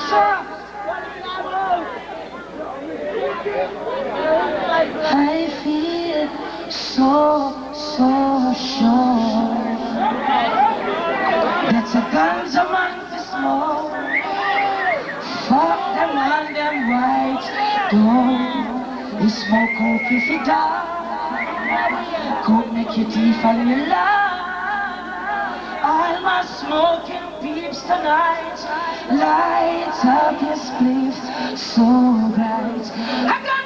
sir. I feel so sure that the guns are meant for smoke. Fuck them and them white. Don't you smoke coke if you die. Coke make your teeth and your life. All my smoking peeps tonight. Light up your spliffs so bright.